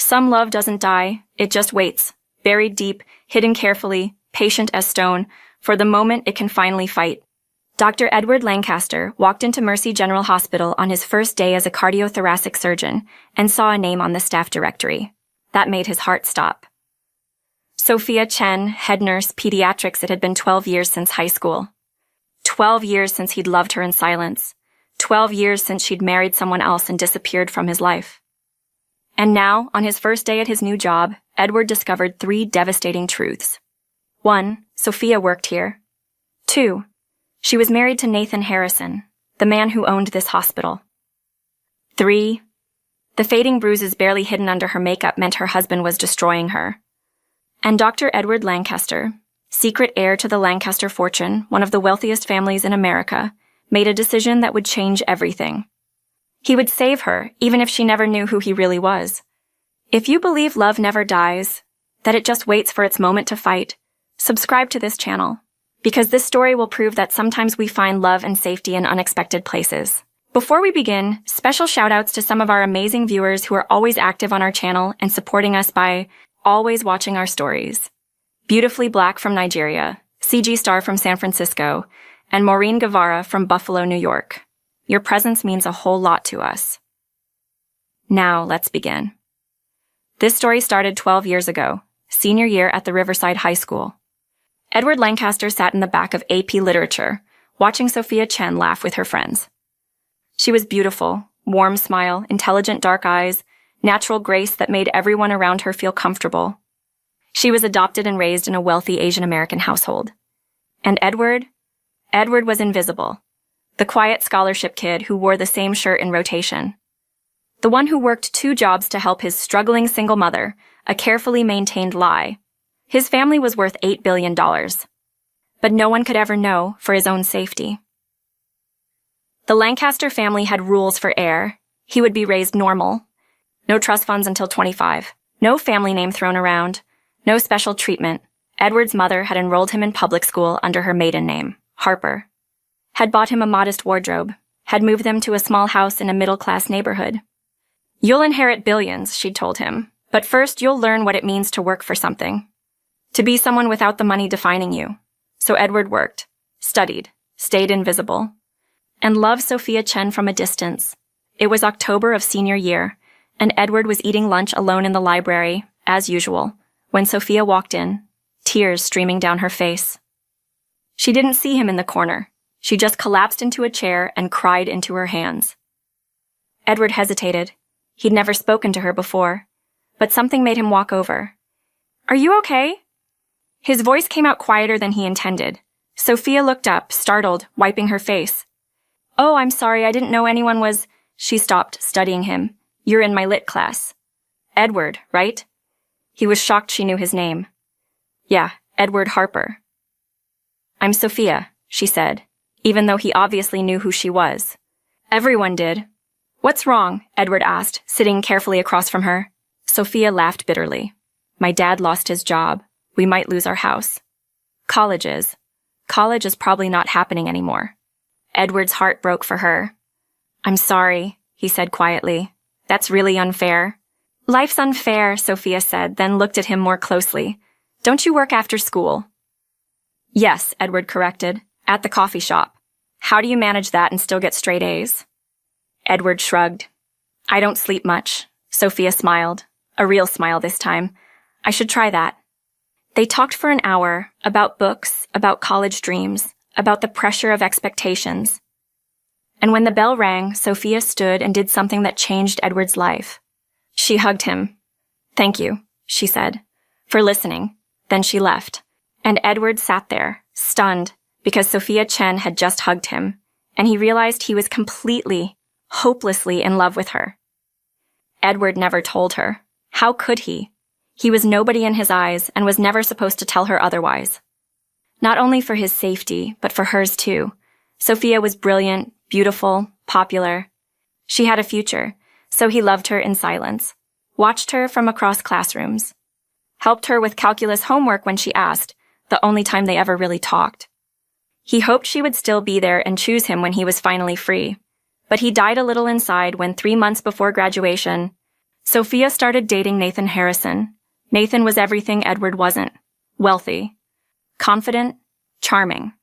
Some love doesn't die, it just waits, buried deep, hidden carefully, patient as stone, for the moment it can finally fight. Dr. Edward Lancaster walked into Mercy General Hospital on his first day as a cardiothoracic surgeon and saw a name on the staff directory. That made his heart stop. Sophia Chen, head nurse, pediatrics. It had been 12 years since high school. 12 years since he'd loved her in silence. 12 years since she'd married someone else and disappeared from his life. And now, on his first day at his new job, Edward discovered 3 devastating truths. 1. Sophia worked here. 2. She was married to Nathan Harrison, the man who owned this hospital. 3. The fading bruises barely hidden under her makeup meant her husband was destroying her. And Dr. Edward Lancaster, secret heir to the Lancaster fortune, one of the wealthiest families in America, made a decision that would change everything. He would save her, even if she never knew who he really was. If you believe love never dies, that it just waits for its moment to fight, subscribe to this channel, because this story will prove that sometimes we find love and safety in unexpected places. Before we begin, special shoutouts to some of our amazing viewers who are always active on our channel and supporting us by always watching our stories. Beautifully Black from Nigeria, CG Star from San Francisco, and Maureen Guevara from Buffalo, New York. Your presence means a whole lot to us. Now, let's begin. This story started 12 years ago, senior year at the Riverside High School. Edward Lancaster sat in the back of AP Literature, watching Sophia Chen laugh with her friends. She was beautiful, warm smile, intelligent dark eyes, natural grace that made everyone around her feel comfortable. She was adopted and raised in a wealthy Asian American household. And Edward was invisible. The quiet scholarship kid who wore the same shirt in rotation. The one who worked 2 jobs to help his struggling single mother, a carefully maintained lie. His family was worth $8 billion. But no one could ever know for his own safety. The Lancaster family had rules for heir. He would be raised normal. No trust funds until 25. No family name thrown around. No special treatment. Edward's mother had enrolled him in public school under her maiden name, Harper. Had bought him a modest wardrobe. Had moved them to a small house in a middle-class neighborhood. You'll inherit billions, she'd told him. But first you'll learn what it means to work for something. To be someone without the money defining you. So Edward worked, studied, stayed invisible, and loved Sophia Chen from a distance. It was October of senior year, and Edward was eating lunch alone in the library, as usual, when Sophia walked in, tears streaming down her face. She didn't see him in the corner. She just collapsed into a chair and cried into her hands. Edward hesitated. He'd never spoken to her before, but something made him walk over. "Are you okay?" His voice came out quieter than he intended. Sophia looked up, startled, wiping her face. "Oh, I'm sorry, I didn't know anyone was—" She stopped, studying him. "You're in my lit class." "Edward, right?" He was shocked she knew his name. "Yeah, Edward Harper." "I'm Sophia," she said, even though he obviously knew who she was. Everyone did. "What's wrong?" Edward asked, sitting carefully across from her. Sophia laughed bitterly. "My dad lost his job. We might lose our house." College is probably not happening anymore. Edward's heart broke for her. "I'm sorry," he said quietly. "That's really unfair." "Life's unfair," Sophia said, then looked at him more closely. "Don't you work after school?" "Yes," Edward corrected, "at the coffee shop. How do you manage that and still get straight A's?" Edward shrugged. "I don't sleep much." Sophia smiled, a real smile this time. "I should try that." They talked for an hour, about books, about college dreams, about the pressure of expectations. And when the bell rang, Sophia stood and did something that changed Edward's life. She hugged him. "Thank you," she said, "for listening." Then she left. And Edward sat there, stunned, because Sophia Chen had just hugged him, and he realized he was completely, hopelessly in love with her. Edward never told her. How could he? He was nobody in his eyes and was never supposed to tell her otherwise. Not only for his safety, but for hers too. Sophia was brilliant, beautiful, popular. She had a future, so he loved her in silence, watched her from across classrooms, helped her with calculus homework when she asked, the only time they ever really talked. He hoped she would still be there and choose him when he was finally free. But he died a little inside when 3 months before graduation, Sophia started dating Nathan Harrison. Nathan was everything Edward wasn't. Wealthy, confident, charming.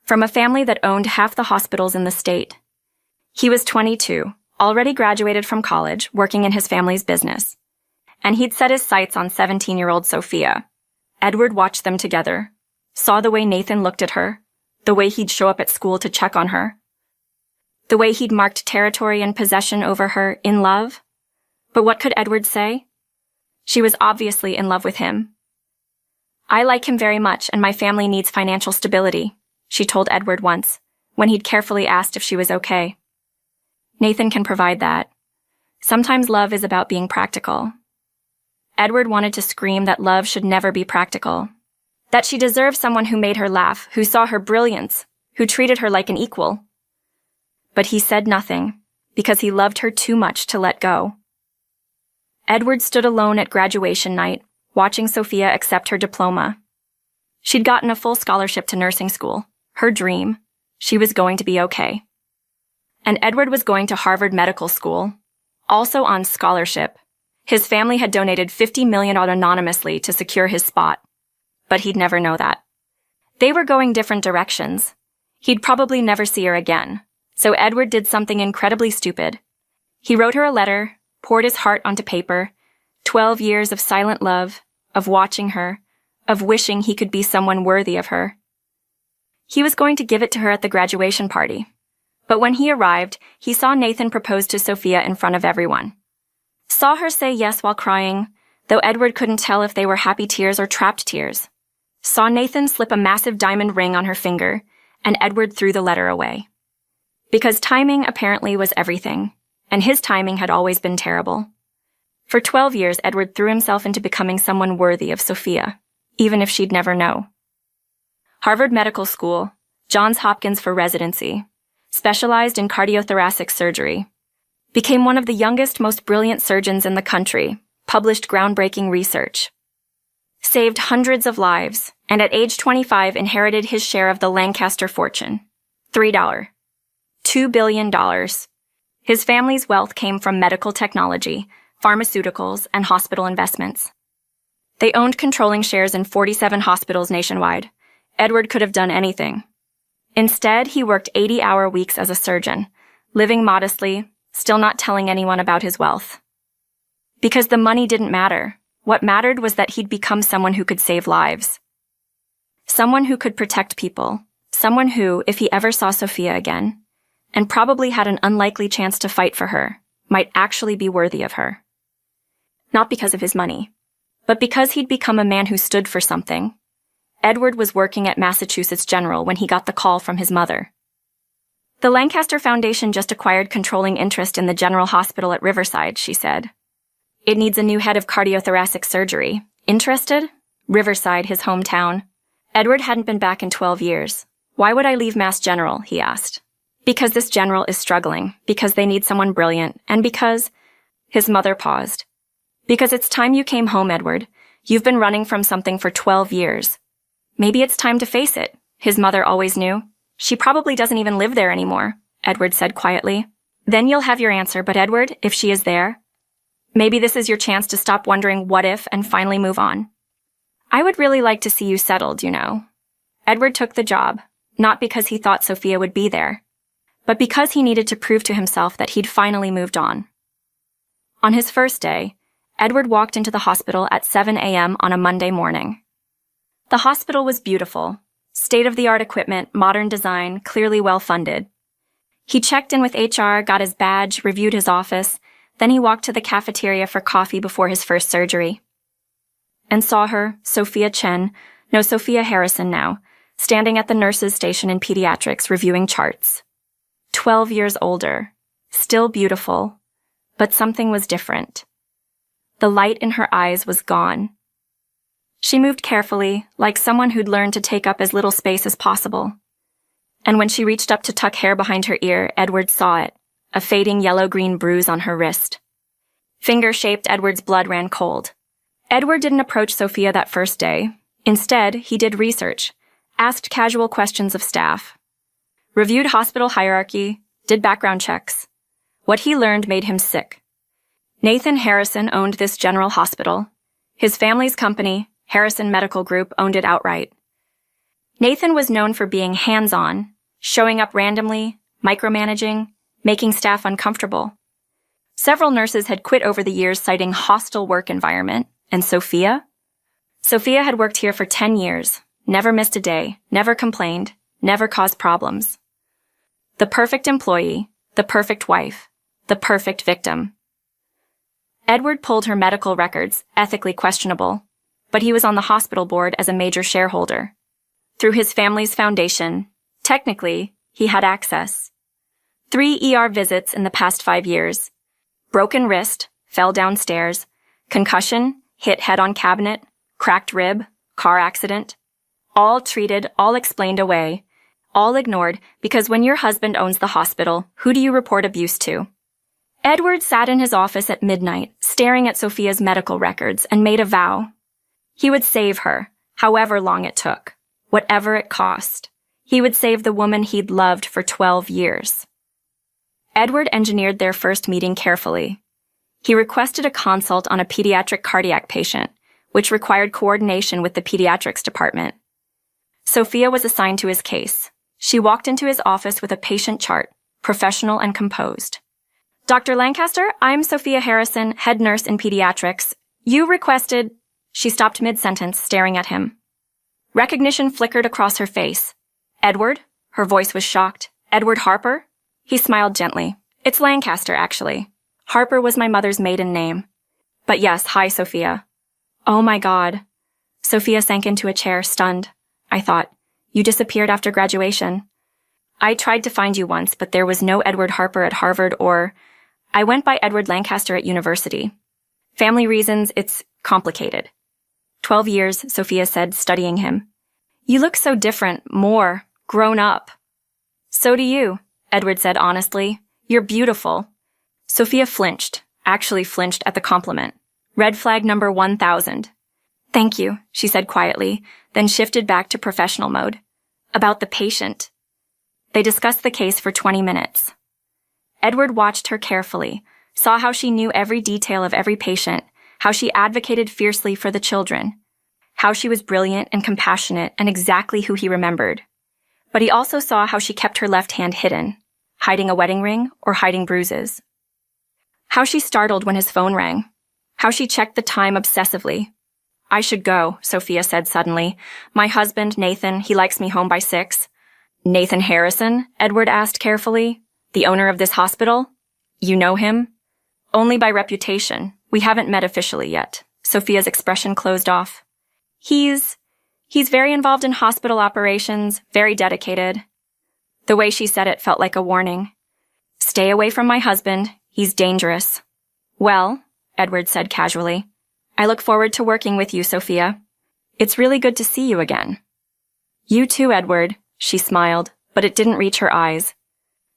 From a family that owned half the hospitals in the state. He was 22, already graduated from college, working in his family's business. And he'd set his sights on 17-year-old Sophia. Edward watched them together, saw the way Nathan looked at her, the way he'd show up at school to check on her, the way he'd marked territory and possession over her in love. But what could Edward say? She was obviously in love with him. "I like him very much, and my family needs financial stability," she told Edward once, when he'd carefully asked if she was okay. "Nathan can provide that. Sometimes love is about being practical." Edward wanted to scream that love should never be practical, that she deserved someone who made her laugh, who saw her brilliance, who treated her like an equal. But he said nothing, because he loved her too much to let go. Edward stood alone at graduation night, watching Sophia accept her diploma. She'd gotten a full scholarship to nursing school, her dream. She was going to be okay. And Edward was going to Harvard Medical School, also on scholarship. His family had donated $50 million anonymously to secure his spot. But he'd never know that. They were going different directions. He'd probably never see her again. So Edward did something incredibly stupid. He wrote her a letter, poured his heart onto paper, 12 years of silent love, of watching her, of wishing he could be someone worthy of her. He was going to give it to her at the graduation party. But when he arrived, he saw Nathan propose to Sophia in front of everyone. Saw her say yes while crying, though Edward couldn't tell if they were happy tears or trapped tears. Saw Nathan slip a massive diamond ring on her finger, and Edward threw the letter away. Because timing apparently was everything, and his timing had always been terrible. For 12 years, Edward threw himself into becoming someone worthy of Sophia, even if she'd never know. Harvard Medical School, Johns Hopkins for residency, specialized in cardiothoracic surgery, became one of the youngest, most brilliant surgeons in the country, published groundbreaking research, saved hundreds of lives, and at age 25 inherited his share of the Lancaster fortune. $2 billion. His family's wealth came from medical technology, pharmaceuticals, and hospital investments. They owned controlling shares in 47 hospitals nationwide. Edward could have done anything. Instead, he worked 80-hour weeks as a surgeon, living modestly, still not telling anyone about his wealth. Because the money didn't matter. What mattered was that he'd become someone who could save lives. Someone who could protect people. Someone who, if he ever saw Sophia again, and probably had an unlikely chance to fight for her, might actually be worthy of her. Not because of his money, but because he'd become a man who stood for something. Edward was working at Massachusetts General when he got the call from his mother. "The Lancaster Foundation just acquired controlling interest in the General Hospital at Riverside," she said. "It needs a new head of cardiothoracic surgery. Interested?" Riverside, his hometown. Edward hadn't been back in 12 years. "Why would I leave Mass General?" he asked. "Because this general is struggling, because they need someone brilliant, and because—" His mother paused. "Because it's time you came home, Edward. You've been running from something for 12 years. Maybe it's time to face it," his mother always knew. "She probably doesn't even live there anymore," Edward said quietly. "Then you'll have your answer, but Edward, if she is there, maybe this is your chance to stop wondering what if and finally move on. I would really like to see you settled, you know." Edward took the job, not because he thought Sophia would be there, but because he needed to prove to himself that he'd finally moved on. On his first day, Edward walked into the hospital at 7 a.m. on a Monday morning. The hospital was beautiful. State-of-the-art equipment, modern design, clearly well-funded. He checked in with HR, got his badge, reviewed his office, then he walked to the cafeteria for coffee before his first surgery. And saw her, Sophia Sophia Harrison now, standing at the nurse's station in pediatrics reviewing charts. 12 years older, still beautiful, but something was different. The light in her eyes was gone. She moved carefully, like someone who'd learned to take up as little space as possible. And when she reached up to tuck hair behind her ear, Edward saw it, a fading yellow-green bruise on her wrist. Finger-shaped, Edward's blood ran cold. Edward didn't approach Sophia that first day. Instead, he did research, asked casual questions of staff, reviewed hospital hierarchy, did background checks. What he learned made him sick. Nathan Harrison owned this general hospital. His family's company, Harrison Medical Group, owned it outright. Nathan was known for being hands-on, showing up randomly, micromanaging, making staff uncomfortable. Several nurses had quit over the years citing hostile work environment, and Sophia? Sophia had worked here for 10 years, never missed a day, never complained, never caused problems. The perfect employee, the perfect wife, the perfect victim. Edward pulled her medical records, ethically questionable, but he was on the hospital board as a major shareholder. Through his family's foundation, technically, he had access. 3 ER visits in the past 5 years. Broken wrist, fell downstairs, concussion, hit head on cabinet, cracked rib, car accident. All treated, all explained away, all ignored, because when your husband owns the hospital, who do you report abuse to? Edward sat in his office at midnight, staring at Sophia's medical records, and made a vow. He would save her, however long it took, whatever it cost. He would save the woman he'd loved for 12 years. Edward engineered their first meeting carefully. He requested a consult on a pediatric cardiac patient, which required coordination with the pediatrics department. Sophia was assigned to his case. She walked into his office with a patient chart, professional and composed. Dr. Lancaster, I'm Sophia Harrison, head nurse in pediatrics. You requested... She stopped mid-sentence, staring at him. Recognition flickered across her face. Edward? Her voice was shocked. Edward Harper? He smiled gently. It's Lancaster, actually. Harper was my mother's maiden name. But yes, hi, Sophia. Oh my God. Sophia sank into a chair, stunned. I thought, you disappeared after graduation. I tried to find you once, but there was no Edward Harper at Harvard or... I went by Edward Lancaster at university. Family reasons, it's complicated. 12 years, Sophia said, studying him. You look so different, more, grown up. So do you, Edward said honestly. You're beautiful. Sophia flinched, actually flinched at the compliment. Red flag number 1000. Thank you, she said quietly, then shifted back to professional mode. About the patient. They discussed the case for 20 minutes. Edward watched her carefully, saw how she knew every detail of every patient, how she advocated fiercely for the children, how she was brilliant and compassionate and exactly who he remembered. But he also saw how she kept her left hand hidden, hiding a wedding ring or hiding bruises. How she startled when his phone rang. How she checked the time obsessively. I should go, Sophia said suddenly. My husband, Nathan, he likes me home by 6. Nathan Harrison? Edward asked carefully. The owner of this hospital? You know him? Only by reputation. We haven't met officially yet. Sophia's expression closed off. He's very involved in hospital operations, very dedicated. The way she said it felt like a warning. Stay away from my husband. He's dangerous. Well, Edward said casually, I look forward to working with you, Sophia. It's really good to see you again. You too, Edward, she smiled, but it didn't reach her eyes.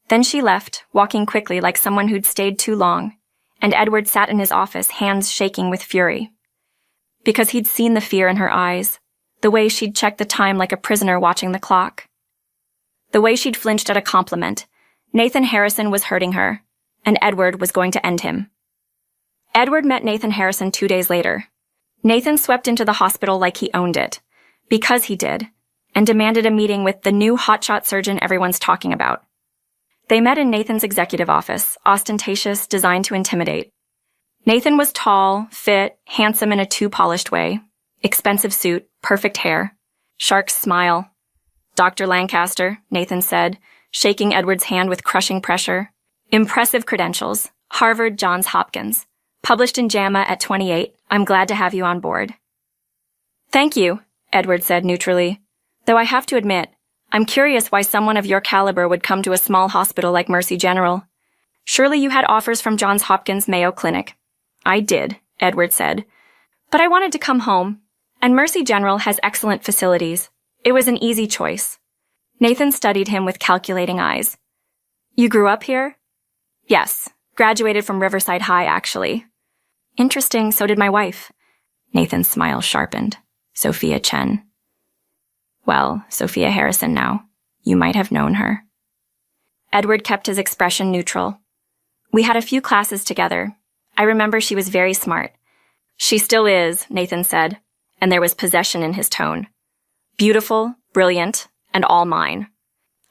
Then she left, walking quickly like someone who'd stayed too long, and Edward sat in his office, hands shaking with fury. Because he'd seen the fear in her eyes, the way she'd checked the time like a prisoner watching the clock. The way she'd flinched at a compliment. Nathan Harrison was hurting her, and Edward was going to end him. Edward met Nathan Harrison 2 days later. Nathan swept into the hospital like he owned it, because he did, and demanded a meeting with the new hotshot surgeon everyone's talking about. They met in Nathan's executive office, ostentatious, designed to intimidate. Nathan was tall, fit, handsome in a too-polished way, expensive suit, perfect hair, shark's smile. Dr. Lancaster, Nathan said, shaking Edward's hand with crushing pressure. Impressive credentials, Harvard, Johns Hopkins. Published in JAMA at 28, I'm glad to have you on board. Thank you, Edward said neutrally. Though I have to admit, I'm curious why someone of your caliber would come to a small hospital like Mercy General. Surely you had offers from Johns Hopkins Mayo Clinic. I did, Edward said. But I wanted to come home, and Mercy General has excellent facilities. It was an easy choice. Nathan studied him with calculating eyes. You grew up here? Yes, graduated from Riverside High, actually. Interesting, so did my wife. Nathan's smile sharpened. Sophia Chen. Well, Sophia Harrison now. You might have known her. Edward kept his expression neutral. We had a few classes together. I remember she was very smart. She still is, Nathan said, and there was possession in his tone. Beautiful, brilliant, and all mine.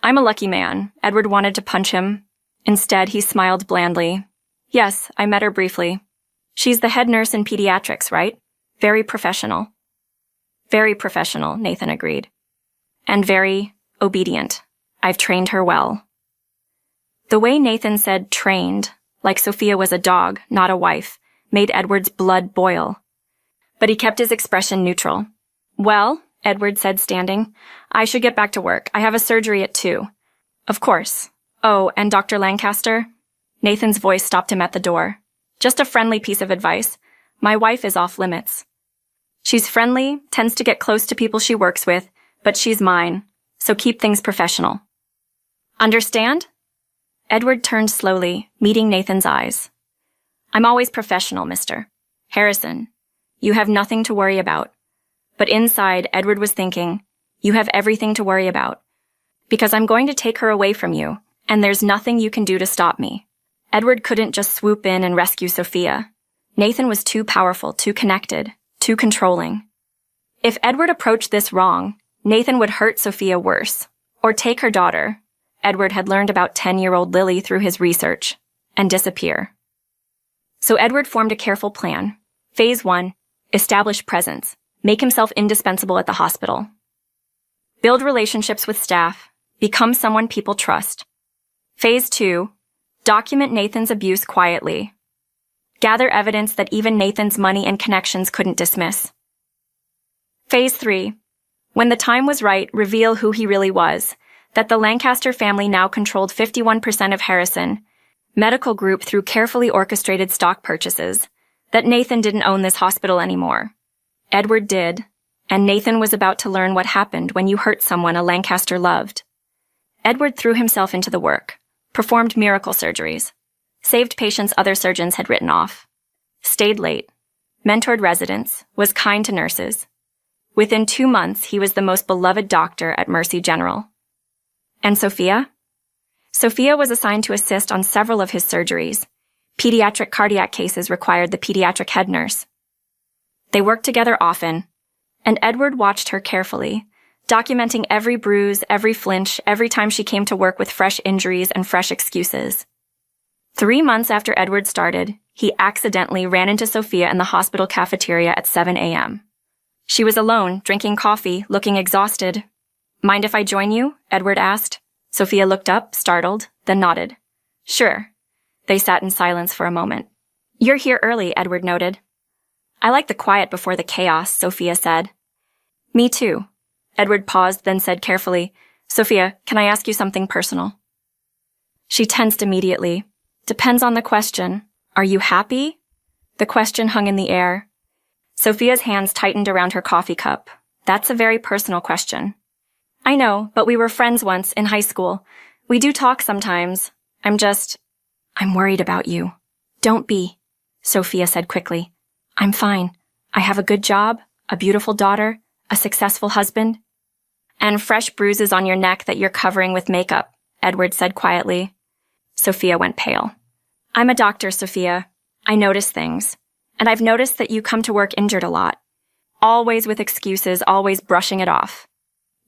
I'm a lucky man. Edward wanted to punch him. Instead, he smiled blandly. Yes, I met her briefly. She's the head nurse in pediatrics, right? Very professional. Very professional, Nathan agreed. And very obedient. I've trained her well. The way Nathan said trained, like Sophia was a dog, not a wife, made Edward's blood boil. But he kept his expression neutral. Well, Edward said, standing, I should get back to work. I have a surgery at 2. Of course. Oh, and Dr. Lancaster? Nathan's voice stopped him at the door. Just a friendly piece of advice. My wife is off limits. She's friendly, tends to get close to people she works with, but she's mine, so keep things professional. Understand? Edward turned slowly, meeting Nathan's eyes. I'm always professional, Mr. Harrison. You have nothing to worry about. But inside, Edward was thinking, you have everything to worry about. Because I'm going to take her away from you, and there's nothing you can do to stop me. Edward couldn't just swoop in and rescue Sophia. Nathan was too powerful, too connected, too controlling. If Edward approached this wrong, Nathan would hurt Sophia worse, or take her daughter. Edward had learned about 10-year-old Lily through his research, and disappear. So Edward formed a careful plan. Phase 1, establish presence, make himself indispensable at the hospital. Build relationships with staff, become someone people trust. Phase 2, document Nathan's abuse quietly. Gather evidence that even Nathan's money and connections couldn't dismiss. Phase 3, when the time was right, reveal who he really was, that the Lancaster family now controlled 51% of Harrison, Medical Group through carefully orchestrated stock purchases, that Nathan didn't own this hospital anymore. Edward did, and Nathan was about to learn what happened when you hurt someone a Lancaster loved. Edward threw himself into the work, performed miracle surgeries, saved patients other surgeons had written off, stayed late, mentored residents, was kind to nurses. Within 2 months, he was the most beloved doctor at Mercy General. And Sophia? Sophia was assigned to assist on several of his surgeries. Pediatric cardiac cases required the pediatric head nurse. They worked together often, and Edward watched her carefully, documenting every bruise, every flinch, every time she came to work with fresh injuries and fresh excuses. 3 months after Edward started, he accidentally ran into Sophia in the hospital cafeteria at 7 a.m. She was alone, drinking coffee, looking exhausted. Mind if I join you? Edward asked. Sophia looked up, startled, then nodded. Sure. They sat in silence for a moment. You're here early, Edward noted. I like the quiet before the chaos, Sophia said. Me too. Edward paused, then said carefully, Sophia, can I ask you something personal? She tensed immediately. Depends on the question. Are you happy? The question hung in the air. Sophia's hands tightened around her coffee cup. That's a very personal question. I know, but we were friends once in high school. We do talk sometimes. I'm worried about you. Don't be, Sophia said quickly. I'm fine. I have a good job, a beautiful daughter, a successful husband. And fresh bruises on your neck that you're covering with makeup, Edward said quietly. Sophia went pale. I'm a doctor, Sophia. I notice things. And I've noticed that you come to work injured a lot. Always with excuses, always brushing it off.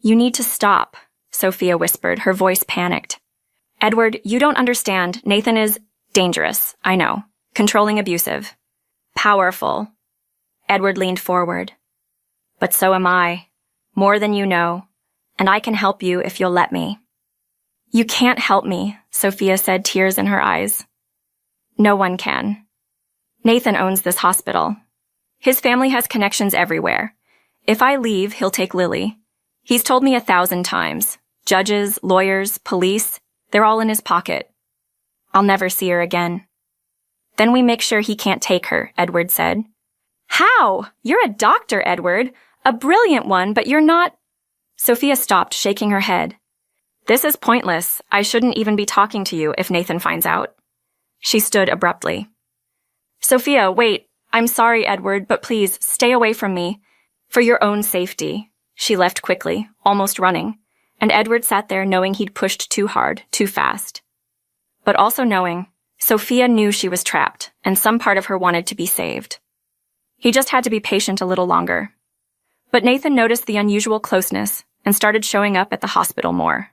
You need to stop, Sophia whispered, her voice panicked. Edward, you don't understand. Nathan is dangerous, I know. Controlling, abusive. Powerful. Edward leaned forward. But so am I. More than you know. And I can help you if you'll let me. You can't help me, Sophia said, tears in her eyes. No one can. Nathan owns this hospital. His family has connections everywhere. If I leave, he'll take Lily. He's told me 1,000 times. Judges, lawyers, police, they're all in his pocket. I'll never see her again. Then we make sure he can't take her, Edward said. How? You're a doctor, Edward. A brilliant one, but you're not... Sophia stopped, shaking her head. This is pointless. I shouldn't even be talking to you if Nathan finds out. She stood abruptly. Sophia, wait. I'm sorry, Edward, but please, stay away from me. For your own safety. She left quickly, almost running, and Edward sat there knowing he'd pushed too hard, too fast. But also knowing, Sophia knew she was trapped, and some part of her wanted to be saved. He just had to be patient a little longer. But Nathan noticed the unusual closeness and started showing up at the hospital more.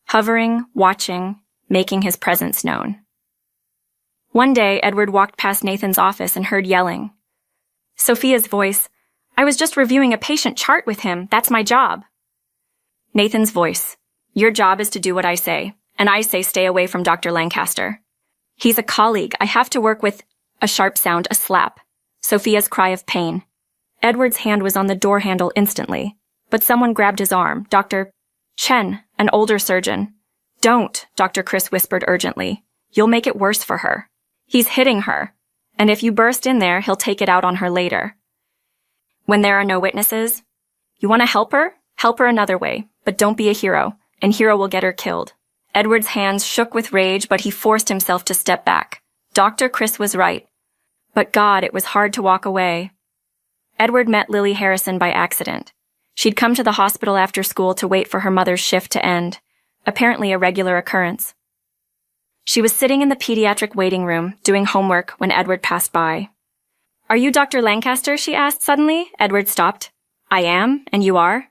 Hovering, watching, making his presence known. One day, Edward walked past Nathan's office and heard yelling. Sophia's voice, "I was just reviewing a patient chart with him. That's my job." Nathan's voice, "Your job is to do what I say, and I say stay away from Dr. Lancaster. He's a colleague. I have to work with—" A sharp sound, a slap. Sophia's cry of pain. Edward's hand was on the door handle instantly, but someone grabbed his arm. Dr. Chen, an older surgeon. "Don't," Dr. Chris whispered urgently. "You'll make it worse for her. He's hitting her, and if you burst in there, he'll take it out on her later." When there are no witnesses, "You want to help her? Help her another way, but don't be a hero, and hero will get her killed." Edward's hands shook with rage, but he forced himself to step back. Dr. Chris was right. But God, it was hard to walk away. Edward met Lily Harrison by accident. She'd come to the hospital after school to wait for her mother's shift to end, apparently a regular occurrence. She was sitting in the pediatric waiting room, doing homework, when Edward passed by. "Are you Dr. Lancaster?" she asked suddenly. Edward stopped. "I am, and you are?"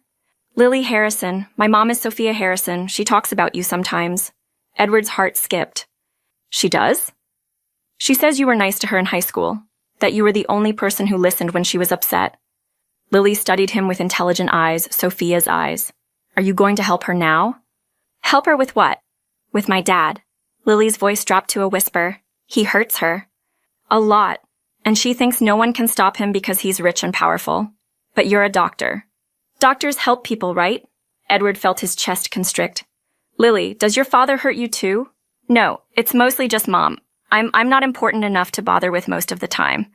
"Lily Harrison. My mom is Sophia Harrison. She talks about you sometimes." Edward's heart skipped. "She does?" "She says you were nice to her in high school, that you were the only person who listened when she was upset." Lily studied him with intelligent eyes, Sophia's eyes. "Are you going to help her now?" "Help her with what?" "With my dad." Lily's voice dropped to a whisper. "He hurts her." "A lot, and she thinks no one can stop him because he's rich and powerful. But you're a doctor." "Doctors help people, right?" Edward felt his chest constrict. "Lily, does your father hurt you too?" "No, it's mostly just Mom. I'm not important enough to bother with most of the time."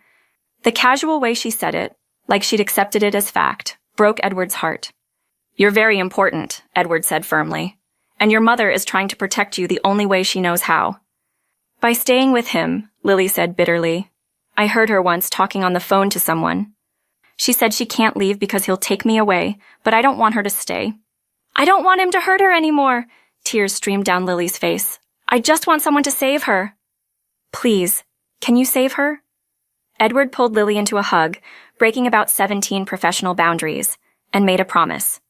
The casual way she said it, like she'd accepted it as fact, broke Edward's heart. "You're very important," Edward said firmly. "And your mother is trying to protect you the only way she knows how." "By staying with him," Lily said bitterly. "I heard her once talking on the phone to someone. She said she can't leave because he'll take me away, but I don't want her to stay." "I don't want him to hurt her anymore." Tears streamed down Lily's face. "I just want someone to save her." "Please, can you save her?" Edward pulled Lily into a hug, breaking about 17 professional boundaries, and made a promise.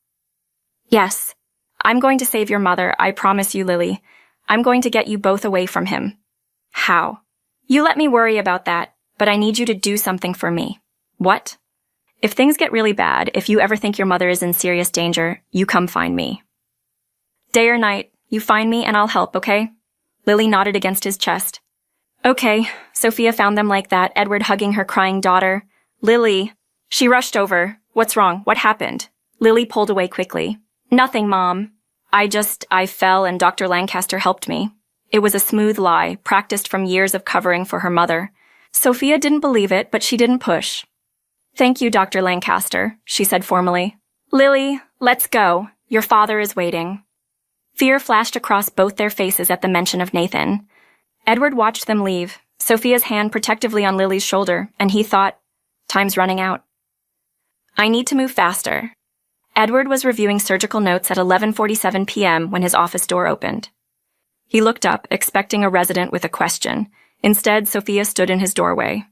"Yes, I'm going to save your mother, I promise you, Lily. I'm going to get you both away from him." "How?" "You let me worry about that, but I need you to do something for me." "What?" "If things get really bad, if you ever think your mother is in serious danger, you come find me. Day or night, you find me and I'll help, okay?" Lily nodded against his chest. "Okay." Sophia found them like that, Edward hugging her crying daughter. "Lily." She rushed over. "What's wrong? What happened?" Lily pulled away quickly. "Nothing, Mom. I fell and Dr. Lancaster helped me." It was a smooth lie, practiced from years of covering for her mother. Sophia didn't believe it, but she didn't push. "Thank you, Dr. Lancaster," she said formally. "Lily, let's go. Your father is waiting." Fear flashed across both their faces at the mention of Nathan. Edward watched them leave, Sophia's hand protectively on Lily's shoulder, and he thought, time's running out. "I need to move faster." Edward was reviewing surgical notes at 11:47 p.m. when his office door opened. He looked up, expecting a resident with a question. Instead, Sophia stood in his doorway.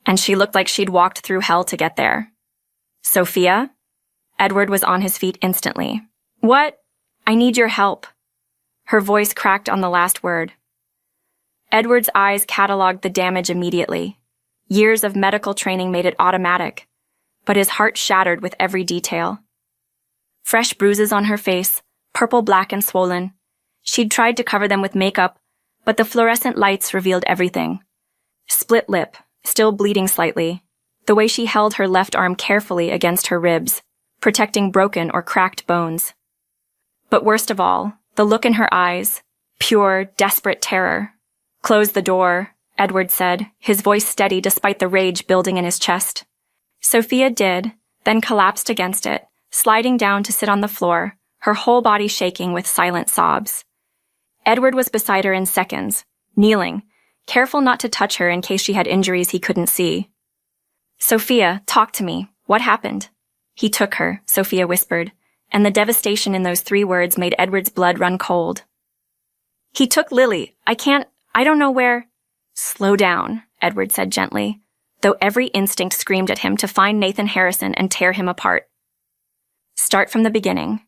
And she looked like she'd walked through hell to get there. "Sophia?" Edward was on his feet instantly. "What?" "I need your help." Her voice cracked on the last word. Edward's eyes cataloged the damage immediately. Years of medical training made it automatic, but his heart shattered with every detail. Fresh bruises on her face, purple, black, and swollen. She'd tried to cover them with makeup, but the fluorescent lights revealed everything. Split lip, still bleeding slightly. The way she held her left arm carefully against her ribs, protecting broken or cracked bones. But worst of all, the look in her eyes, pure, desperate terror. "Close the door," Edward said, his voice steady despite the rage building in his chest. Sophia did, then collapsed against it, sliding down to sit on the floor, her whole body shaking with silent sobs. Edward was beside her in seconds, kneeling, careful not to touch her in case she had injuries he couldn't see. "Sophia, talk to me. What happened?" "He took her," Sophia whispered, and the devastation in those 3 words made Edward's blood run cold. "He took Lily. I don't know where. Slow down, Edward said gently, though every instinct screamed at him to find Nathan Harrison and tear him apart. Start from the beginning.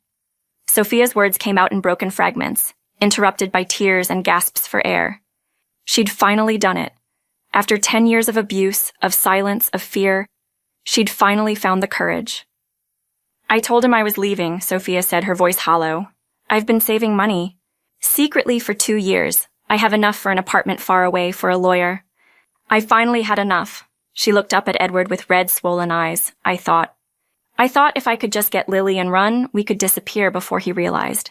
Sophia's words came out in broken fragments, interrupted by tears and gasps for air. She'd finally done it. After 10 years of abuse, of silence, of fear, she'd finally found the courage. I told him I was leaving, Sophia said, her voice hollow. I've been saving money. Secretly for 2 years. I have enough for an apartment far away, for a lawyer. I finally had enough. She looked up at Edward with red, swollen eyes. I thought if I could just get Lily and run, we could disappear before he realized.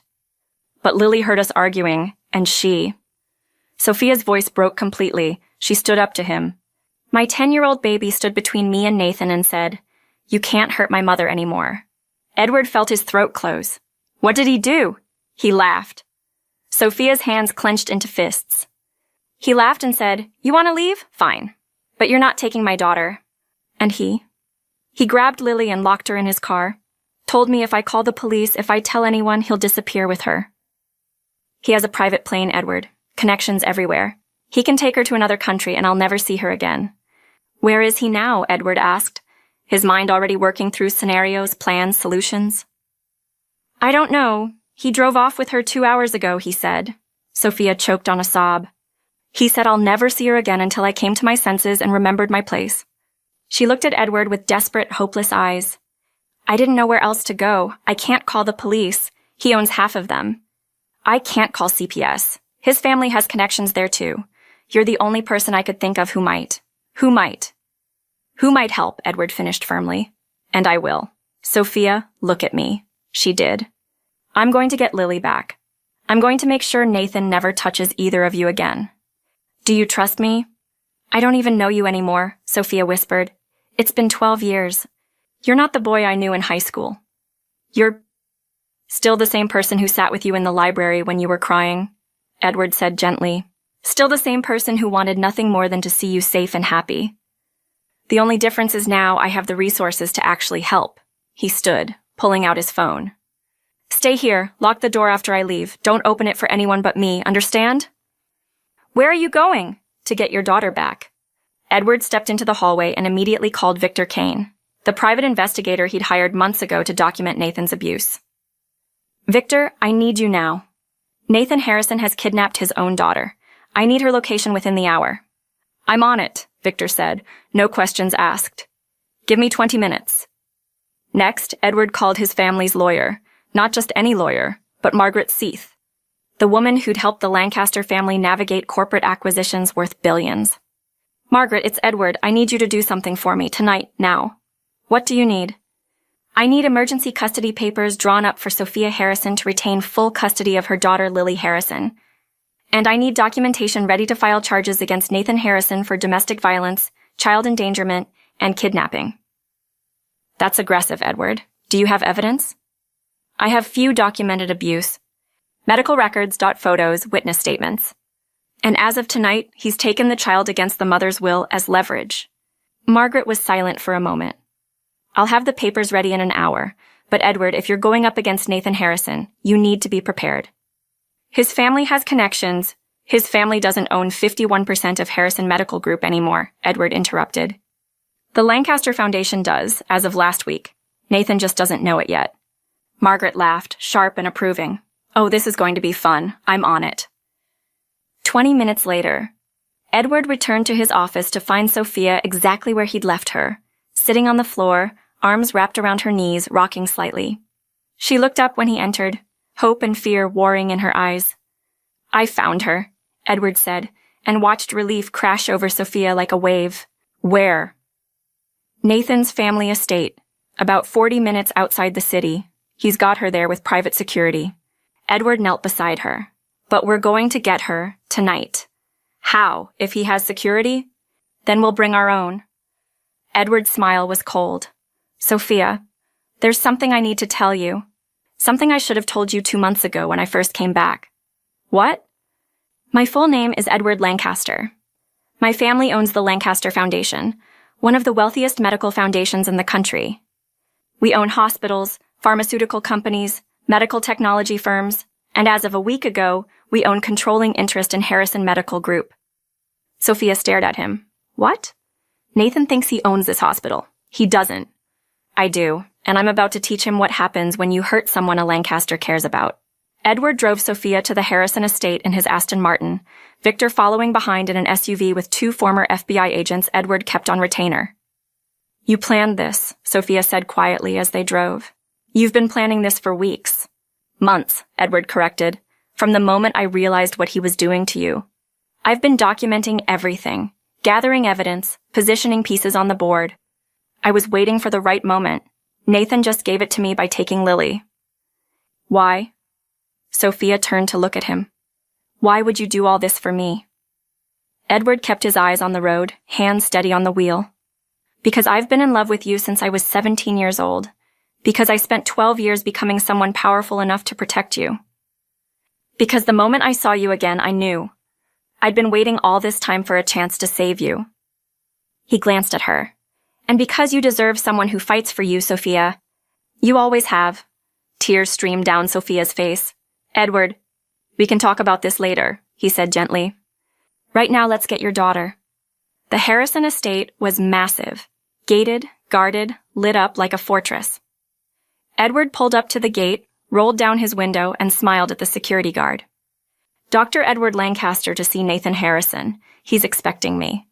But Lily heard us arguing, and she... Sophia's voice broke completely. She stood up to him. My 10-year-old baby stood between me and Nathan and said, "You can't hurt my mother anymore." Edward felt his throat close. What did he do? He laughed. Sophia's hands clenched into fists. He laughed and said, "You want to leave? Fine. But you're not taking my daughter." And he grabbed Lily and locked her in his car. Told me if I call the police, if I tell anyone, he'll disappear with her. He has a private plane, Edward. Connections everywhere. He can take her to another country and I'll never see her again. Where is he now? Edward asked, his mind already working through scenarios, plans, solutions. I don't know. He drove off with her 2 hours ago, he said. Sophia choked on a sob. He said I'll never see her again until I came to my senses and remembered my place. She looked at Edward with desperate, hopeless eyes. I didn't know where else to go. I can't call the police. He owns half of them. I can't call CPS. His family has connections there too. You're the only person I could think of who might. Who might help, Edward finished firmly. And I will. Sophia, look at me. She did. I'm going to get Lily back. I'm going to make sure Nathan never touches either of you again. Do you trust me? I don't even know you anymore, Sophia whispered. It's been 12 years. You're not the boy I knew in high school. You're still the same person who sat with you in the library when you were crying, Edward said gently. Still the same person who wanted nothing more than to see you safe and happy. The only difference is now I have the resources to actually help. He stood, pulling out his phone. Stay here. Lock the door after I leave. Don't open it for anyone but me, understand? Where are you going? To get your daughter back. Edward stepped into the hallway and immediately called Victor Kane, the private investigator he'd hired months ago to document Nathan's abuse. Victor, I need you now. Nathan Harrison has kidnapped his own daughter. I need her location within the hour. I'm on it, Victor said, no questions asked. Give me 20 minutes. Next, Edward called his family's lawyer, not just any lawyer, but Margaret Seath, the woman who'd helped the Lancaster family navigate corporate acquisitions worth billions. Margaret, it's Edward. I need you to do something for me tonight, now. What do you need? I need emergency custody papers drawn up for Sophia Harrison to retain full custody of her daughter Lily Harrison. And I need documentation ready to file charges against Nathan Harrison for domestic violence, child endangerment, and kidnapping. That's aggressive, Edward. Do you have evidence? I have few documented abuse. Medical records, photos, witness statements. And as of tonight, he's taken the child against the mother's will as leverage. Margaret was silent for a moment. I'll have the papers ready in an hour, but Edward, if you're going up against Nathan Harrison, you need to be prepared. His family has connections. His family doesn't own 51% of Harrison Medical Group anymore, Edward interrupted. The Lancaster Foundation does, as of last week. Nathan just doesn't know it yet. Margaret laughed, sharp and approving. Oh, this is going to be fun. I'm on it. 20 minutes later, Edward returned to his office to find Sophia exactly where he'd left her, sitting on the floor, arms wrapped around her knees, rocking slightly. She looked up when he entered, hope and fear warring in her eyes. I found her, Edward said, and watched relief crash over Sophia like a wave. Where? Nathan's family estate, about 40 minutes outside the city. He's got her there with private security. Edward knelt beside her. But we're going to get her tonight. How? If he has security? Then we'll bring our own. Edward's smile was cold. Sophia, there's something I need to tell you. Something I should have told you 2 months ago when I first came back. What? My full name is Edward Lancaster. My family owns the Lancaster Foundation, one of the wealthiest medical foundations in the country. We own hospitals, pharmaceutical companies, medical technology firms, and as of a week ago, We own controlling interest in Harrison Medical Group. Sophia stared at him. What? Nathan thinks he owns this hospital. He doesn't. I do, and I'm about to teach him what happens when you hurt someone a Lancaster cares about. Edward drove Sophia to the Harrison estate in his Aston Martin, Victor following behind in an SUV with 2 former FBI agents Edward kept on retainer. You planned this, Sophia said quietly as they drove. You've been planning this for weeks. Months, Edward corrected, from the moment I realized what he was doing to you. I've been documenting everything, gathering evidence, positioning pieces on the board. I was waiting for the right moment. Nathan just gave it to me by taking Lily. Why? Sophia turned to look at him. Why would you do all this for me? Edward kept his eyes on the road, hands steady on the wheel. Because I've been in love with you since I was 17 years old. Because I spent 12 years becoming someone powerful enough to protect you. Because the moment I saw you again, I knew. I'd been waiting all this time for a chance to save you. He glanced at her. And because you deserve someone who fights for you, Sophia. You always have. Tears streamed down Sophia's face. Edward, we can talk about this later, he said gently. Right now, let's get your daughter. The Harrison estate was massive, gated, guarded, lit up like a fortress. Edward pulled up to the gate, rolled down his window, and smiled at the security guard. Dr. Edward Lancaster to see Nathan Harrison. He's expecting me.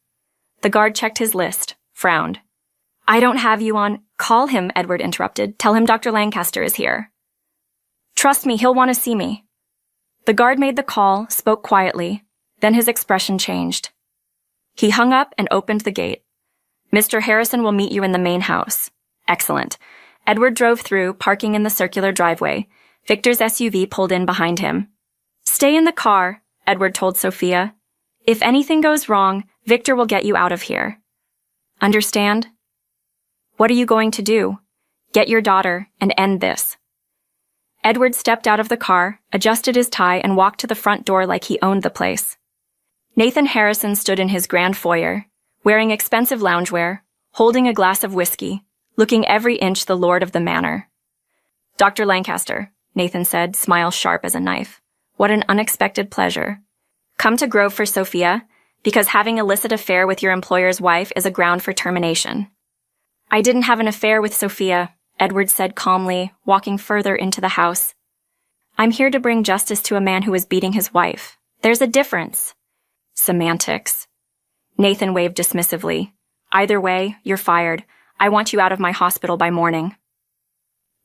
The guard checked his list, frowned. I don't have you on. Call him, Edward interrupted. Tell him Dr. Lancaster is here. Trust me, he'll want to see me. The guard made the call, spoke quietly, then his expression changed. He hung up and opened the gate. Mr. Harrison will meet you in the main house. Excellent. Edward drove through, parking in the circular driveway. Victor's SUV pulled in behind him. Stay in the car, Edward told Sophia. If anything goes wrong, Victor will get you out of here. Understand? What are you going to do? Get your daughter and end this. Edward stepped out of the car, adjusted his tie, and walked to the front door like he owned the place. Nathan Harrison stood in his grand foyer, wearing expensive loungewear, holding a glass of whiskey, looking every inch the lord of the manor. Dr. Lancaster, Nathan said, smile sharp as a knife. What an unexpected pleasure. Come to Grove for Sophia, because having illicit affair with your employer's wife is a ground for termination. I didn't have an affair with Sophia, Edward said calmly, walking further into the house. I'm here to bring justice to a man who is beating his wife. There's a difference. Semantics. Nathan waved dismissively. Either way, you're fired. I want you out of my hospital by morning.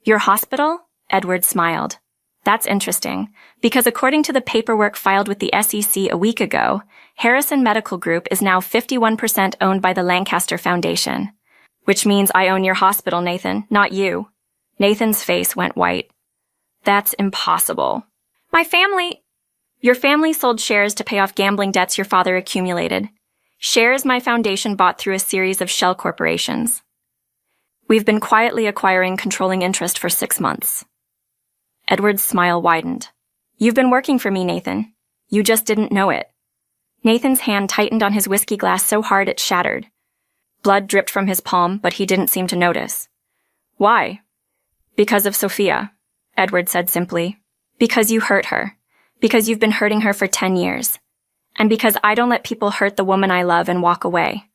Your hospital? Edward smiled. That's interesting, because according to the paperwork filed with the SEC a week ago, Harrison Medical Group is now 51% owned by the Lancaster Foundation. Which means I own your hospital, Nathan, not you. Nathan's face went white. That's impossible. Your family sold shares to pay off gambling debts your father accumulated. Shares my foundation bought through a series of shell corporations. We've been quietly acquiring controlling interest for 6 months. Edward's smile widened. You've been working for me, Nathan. You just didn't know it. Nathan's hand tightened on his whiskey glass so hard it shattered. Blood dripped from his palm, but he didn't seem to notice. Why? Because of Sophia, Edward said simply. Because you hurt her. Because you've been hurting her for 10 years. And because I don't let people hurt the woman I love and walk away.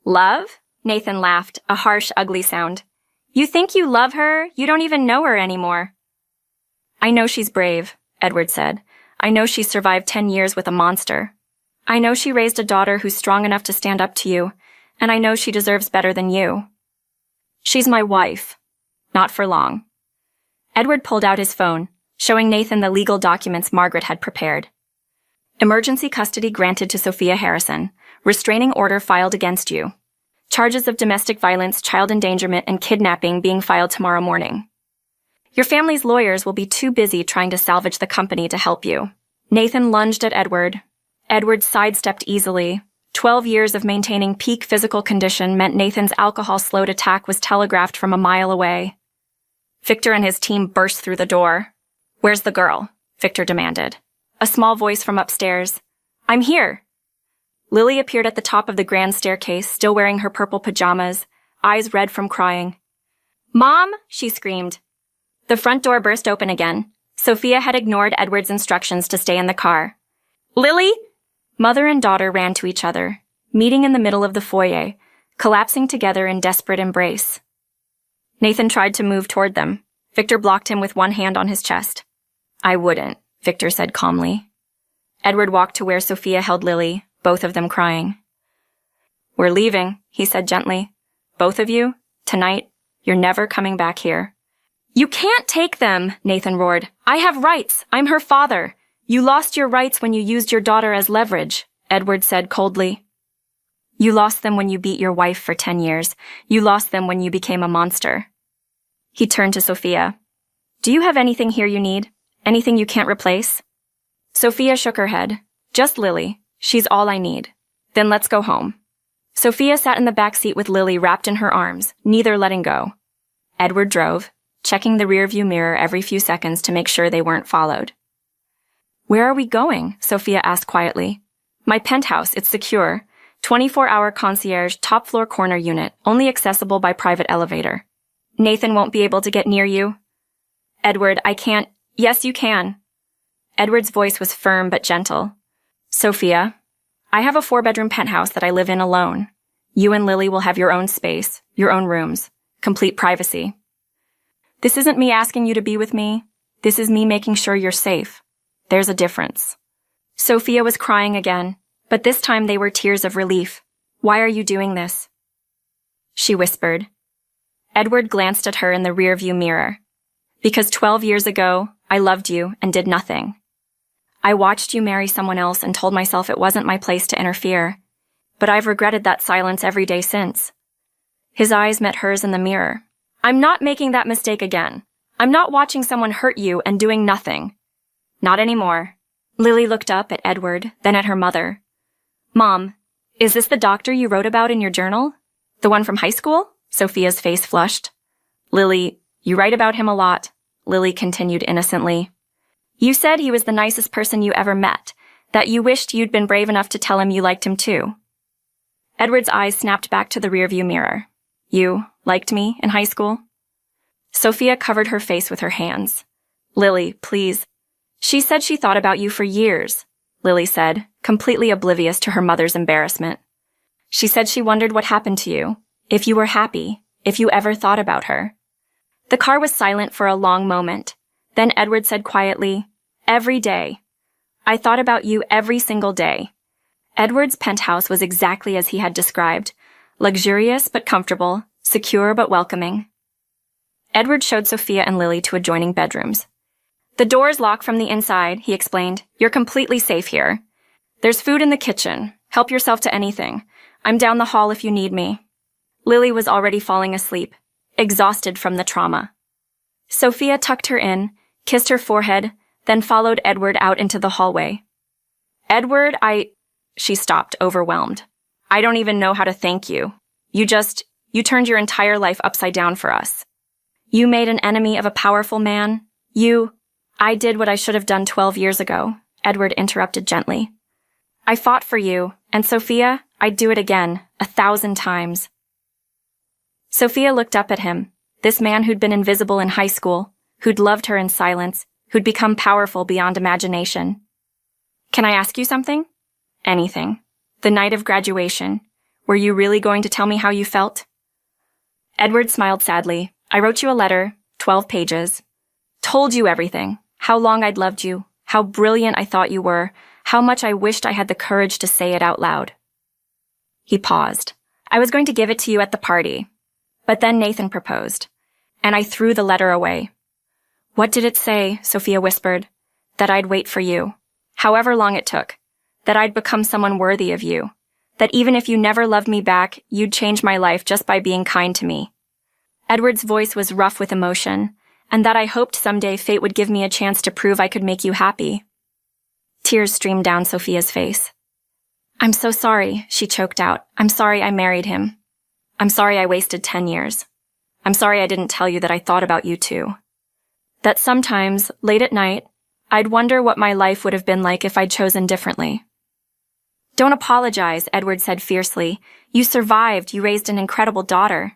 Love? Nathan laughed, a harsh, ugly sound. You think you love her? You don't even know her anymore. I know she's brave, Edward said. I know she survived 10 years with a monster. I know she raised a daughter who's strong enough to stand up to you, and I know she deserves better than you. She's my wife. Not for long. Edward pulled out his phone, showing Nathan the legal documents Margaret had prepared. Emergency custody granted to Sophia Harrison. Restraining order filed against you. Charges of domestic violence, child endangerment, and kidnapping being filed tomorrow morning. Your family's lawyers will be too busy trying to salvage the company to help you. Nathan lunged at Edward. Edward sidestepped easily. 12 years of maintaining peak physical condition meant Nathan's alcohol-slowed attack was telegraphed from a mile away. Victor and his team burst through the door. Where's the girl? Victor demanded. A small voice from upstairs. I'm here. Lily appeared at the top of the grand staircase, still wearing her purple pajamas, eyes red from crying. Mom, she screamed. The front door burst open again. Sophia had ignored Edward's instructions to stay in the car. Lily? Mother and daughter ran to each other, meeting in the middle of the foyer, collapsing together in desperate embrace. Nathan tried to move toward them. Victor blocked him with one hand on his chest. I wouldn't, Victor said calmly. Edward walked to where Sophia held Lily, both of them crying. We're leaving, he said gently. Both of you, tonight, you're never coming back here. You can't take them, Nathan roared. I have rights. I'm her father. You lost your rights when you used your daughter as leverage, Edward said coldly. You lost them when you beat your wife for 10 years. You lost them when you became a monster. He turned to Sophia. Do you have anything here you need? Anything you can't replace? Sophia shook her head. Just Lily. She's all I need. Then let's go home. Sophia sat in the back seat with Lily wrapped in her arms, neither letting go. Edward drove, checking the rearview mirror every few seconds to make sure they weren't followed. Where are we going? Sophia asked quietly. My penthouse, it's secure. 24-hour concierge, top-floor corner unit, only accessible by private elevator. Nathan won't be able to get near you. Edward, I can't. Yes, you can. Edward's voice was firm but gentle. Sophia, I have a 4-bedroom penthouse that I live in alone. You and Lily will have your own space, your own rooms, complete privacy. This isn't me asking you to be with me. This is me making sure you're safe. There's a difference. Sophia was crying again, but this time they were tears of relief. Why are you doing this? She whispered. Edward glanced at her in the rearview mirror. Because 12 years ago, I loved you and did nothing. I watched you marry someone else and told myself it wasn't my place to interfere. But I've regretted that silence every day since. His eyes met hers in the mirror. I'm not making that mistake again. I'm not watching someone hurt you and doing nothing. Not anymore. Lily looked up at Edward, then at her mother. Mom, is this the doctor you wrote about in your journal? The one from high school? Sophia's face flushed. Lily, you write about him a lot, Lily continued innocently. You said he was the nicest person you ever met, that you wished you'd been brave enough to tell him you liked him too. Edward's eyes snapped back to the rearview mirror. You liked me in high school? Sophia covered her face with her hands. Lily, please. She said she thought about you for years, Lily said, completely oblivious to her mother's embarrassment. She said she wondered what happened to you, if you were happy, if you ever thought about her. The car was silent for a long moment. Then Edward said quietly, Every day. I thought about you every single day. Edward's penthouse was exactly as he had described, luxurious but comfortable, secure but welcoming. Edward showed Sophia and Lily to adjoining bedrooms. The door's locked from the inside, he explained. You're completely safe here. There's food in the kitchen. Help yourself to anything. I'm down the hall if you need me. Lily was already falling asleep, exhausted from the trauma. Sophia tucked her in, kissed her forehead, then followed Edward out into the hallway. Edward, She stopped, overwhelmed. I don't even know how to thank you. You turned your entire life upside down for us. You made an enemy of a powerful man. I did what I should have done 12 years ago, Edward interrupted gently. I fought for you, and Sophia, I'd do it again, 1,000 times. Sophia looked up at him, this man who'd been invisible in high school, who'd loved her in silence, who'd become powerful beyond imagination. Can I ask you something? Anything. The night of graduation. Were you really going to tell me how you felt? Edward smiled sadly. I wrote you a letter, 12 pages. Told you everything. How long I'd loved you. How brilliant I thought you were. How much I wished I had the courage to say it out loud. He paused. I was going to give it to you at the party. But then Nathan proposed. And I threw the letter away. What did it say? Sophia whispered. That I'd wait for you. However long it took. That I'd become someone worthy of you. That even if you never loved me back, you'd change my life just by being kind to me. Edward's voice was rough with emotion, and that I hoped someday fate would give me a chance to prove I could make you happy. Tears streamed down Sophia's face. I'm so sorry, she choked out. I'm sorry I married him. I'm sorry I wasted 10 years. I'm sorry I didn't tell you that I thought about you too. That sometimes, late at night, I'd wonder what my life would have been like if I'd chosen differently. Don't apologize, Edward said fiercely. You survived. You raised an incredible daughter.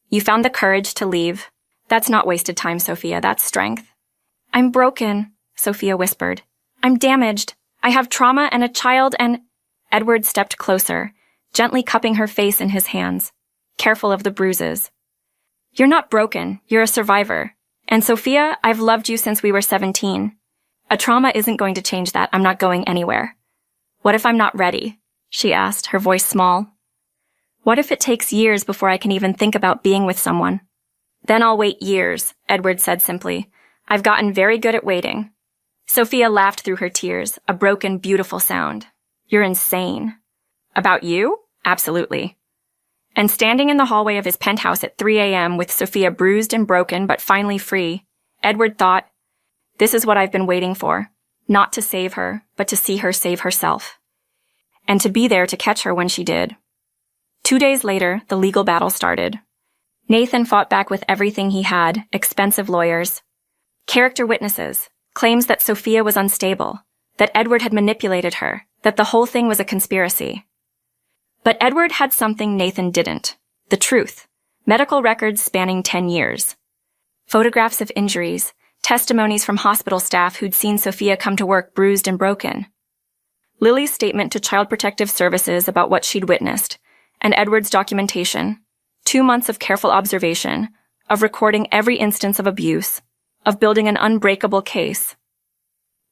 You found the courage to leave. That's not wasted time, Sophia. That's strength. I'm broken, Sophia whispered. I'm damaged. I have trauma and a child and— Edward stepped closer, gently cupping her face in his hands, careful of the bruises. You're not broken. You're a survivor. And Sophia, I've loved you since we were 17. A trauma isn't going to change that. I'm not going anywhere. What if I'm not ready? She asked, her voice small. What if it takes years before I can even think about being with someone? Then I'll wait years, Edward said simply. I've gotten very good at waiting. Sophia laughed through her tears, a broken, beautiful sound. You're insane. About you? Absolutely. And standing in the hallway of his penthouse at 3 a.m. with Sophia bruised and broken but finally free, Edward thought, this is what I've been waiting for. Not to save her, but to see her save herself. And to be there to catch her when she did. 2 days later, the legal battle started. Nathan fought back with everything he had, expensive lawyers, character witnesses, claims that Sophia was unstable, that Edward had manipulated her, that the whole thing was a conspiracy. But Edward had something Nathan didn't. The truth. Medical records spanning 10 years. Photographs of injuries, testimonies from hospital staff who'd seen Sophia come to work bruised and broken. Lily's statement to Child Protective Services about what she'd witnessed, and Edward's documentation. 2 months of careful observation, of recording every instance of abuse, of building an unbreakable case.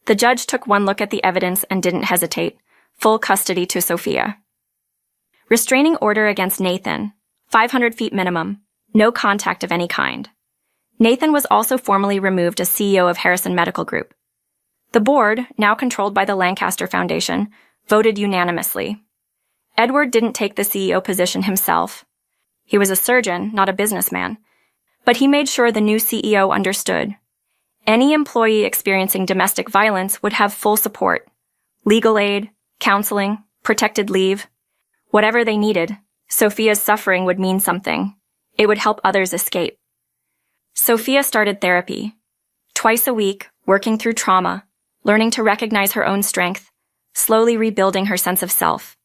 The judge took one look at the evidence and didn't hesitate. Full custody to Sophia. Restraining order against Nathan. 500 feet minimum. No contact of any kind. Nathan was also formally removed as CEO of Harrison Medical Group. The board, now controlled by the Lancaster Foundation, voted unanimously. Edward didn't take the CEO position himself. He was a surgeon, not a businessman. But he made sure the new CEO understood. Any employee experiencing domestic violence would have full support. Legal aid, counseling, protected leave. Whatever they needed, Sophia's suffering would mean something. It would help others escape. Sophia started therapy. Twice a week, working through trauma, learning to recognize her own strength, slowly rebuilding her sense of self.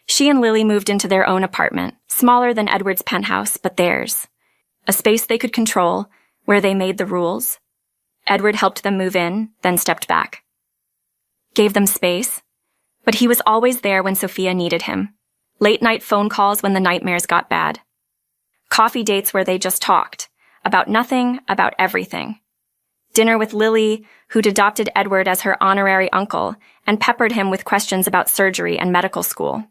She and Lily moved into their own apartment, smaller than Edward's penthouse, but theirs. A space they could control, where they made the rules. Edward helped them move in, then stepped back. Gave them space, but he was always there when Sophia needed him. Late-night phone calls when the nightmares got bad. Coffee dates where they just talked. About nothing, about everything. Dinner with Lily, who'd adopted Edward as her honorary uncle and peppered him with questions about surgery and medical school.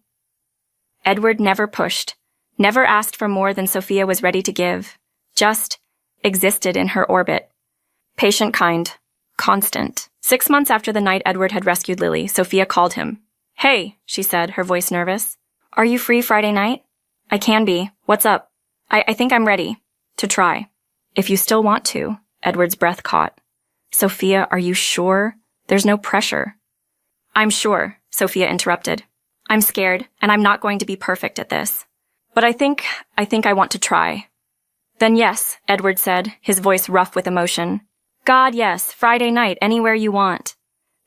Edward never pushed, never asked for more than Sophia was ready to give, just existed in her orbit. Patient kind, constant. 6 months after the night Edward had rescued Lily, Sophia called him. Hey, she said, her voice nervous. Are you free Friday night? I can be. What's up? I think I'm ready. To try. If you still want to. Edward's breath caught. Sophia, are you sure? There's no pressure. I'm sure, Sophia interrupted. I'm scared, and I'm not going to be perfect at this. But I think I want to try. Then yes, Edward said, his voice rough with emotion. God, yes, Friday night, anywhere you want.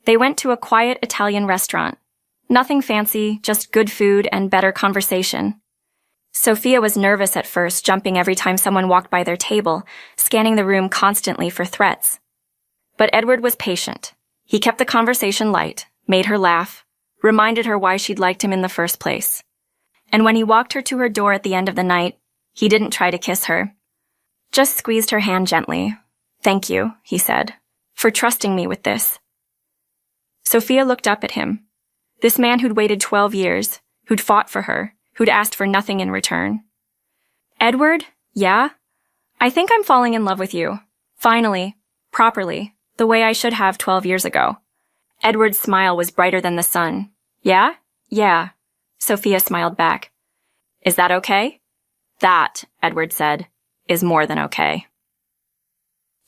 They went to a quiet Italian restaurant. Nothing fancy, just good food and better conversation. Sophia was nervous at first, jumping every time someone walked by their table, scanning the room constantly for threats. But Edward was patient. He kept the conversation light, made her laugh, reminded her why she'd liked him in the first place. And when he walked her to her door at the end of the night, he didn't try to kiss her. Just squeezed her hand gently. Thank you, he said, for trusting me with this. Sophia looked up at him. This man who'd waited 12 years, who'd fought for her, who'd asked for nothing in return. Edward, yeah? I think I'm falling in love with you. Finally, properly, the way I should have 12 years ago. Edward's smile was brighter than the sun. Yeah? Yeah. Sophia smiled back. Is that okay? That, Edward said, is more than okay.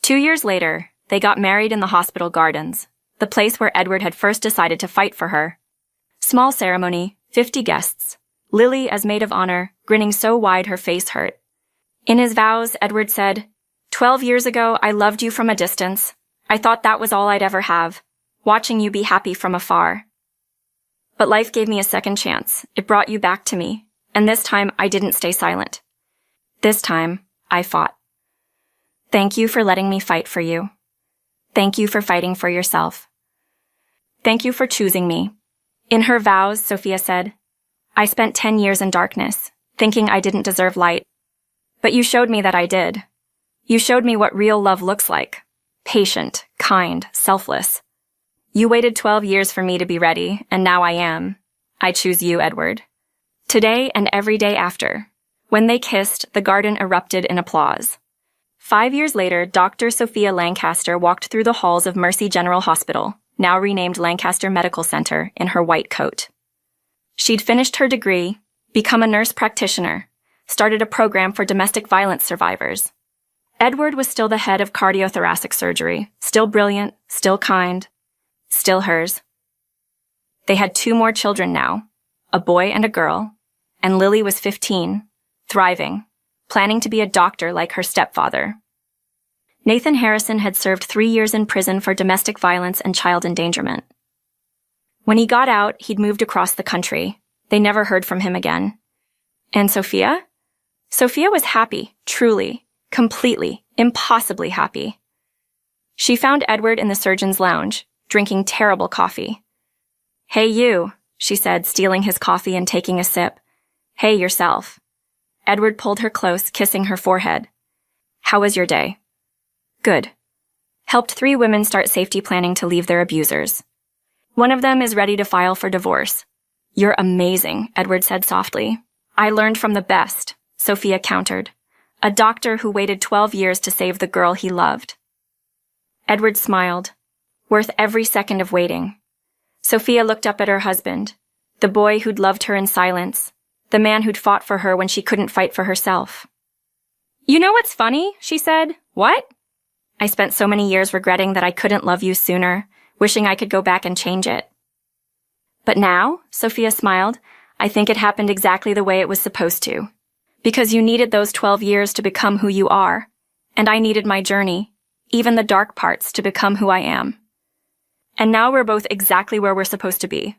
2 years later, they got married in the hospital gardens, the place where Edward had first decided to fight for her. Small ceremony, 50 guests. Lily as maid of honor, grinning so wide her face hurt. In his vows, Edward said, 12 years ago, I loved you from a distance. I thought that was all I'd ever have, watching you be happy from afar. But life gave me a second chance. It brought you back to me. And this time, I didn't stay silent. This time, I fought. Thank you for letting me fight for you. Thank you for fighting for yourself. Thank you for choosing me. In her vows, Sophia said, I spent 10 years in darkness, thinking I didn't deserve light. But you showed me that I did. You showed me what real love looks like. Patient, kind, selfless. You waited 12 years for me to be ready, and now I am. I choose you, Edward. Today and every day after. When they kissed, the garden erupted in applause. 5 years later, Dr. Sophia Lancaster walked through the halls of Mercy General Hospital, now renamed Lancaster Medical Center, in her white coat. She'd finished her degree, become a nurse practitioner, started a program for domestic violence survivors. Edward was still the head of cardiothoracic surgery, still brilliant, still kind, still hers. They had 2 more children now, a boy and a girl, and Lily was 15, thriving, planning to be a doctor like her stepfather. Nathan Harrison had served 3 years in prison for domestic violence and child endangerment. When he got out, he'd moved across the country. They never heard from him again. And Sophia? Sophia was happy, truly, completely, impossibly happy. She found Edward in the surgeon's lounge, drinking terrible coffee. Hey you, she said, stealing his coffee and taking a sip. Hey yourself. Edward pulled her close, kissing her forehead. How was your day? Good. Helped 3 women start safety planning to leave their abusers. One of them is ready to file for divorce. You're amazing, Edward said softly. I learned from the best, Sophia countered. A doctor who waited 12 years to save the girl he loved. Edward smiled. Worth every second of waiting. Sophia looked up at her husband, the boy who'd loved her in silence, the man who'd fought for her when she couldn't fight for herself. You know what's funny? She said. What? I spent so many years regretting that I couldn't love you sooner, wishing I could go back and change it. But now, Sophia smiled, I think it happened exactly the way it was supposed to. Because you needed those 12 years to become who you are, and I needed my journey, even the dark parts, to become who I am. And now we're both exactly where we're supposed to be.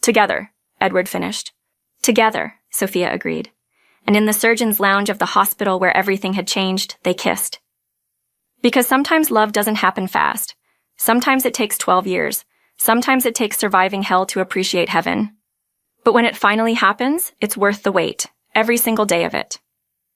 Together, Edward finished. Together, Sophia agreed. And in the surgeon's lounge of the hospital where everything had changed, they kissed. Because sometimes love doesn't happen fast. Sometimes it takes 12 years. Sometimes it takes surviving hell to appreciate heaven. But when it finally happens, it's worth the wait, every single day of it.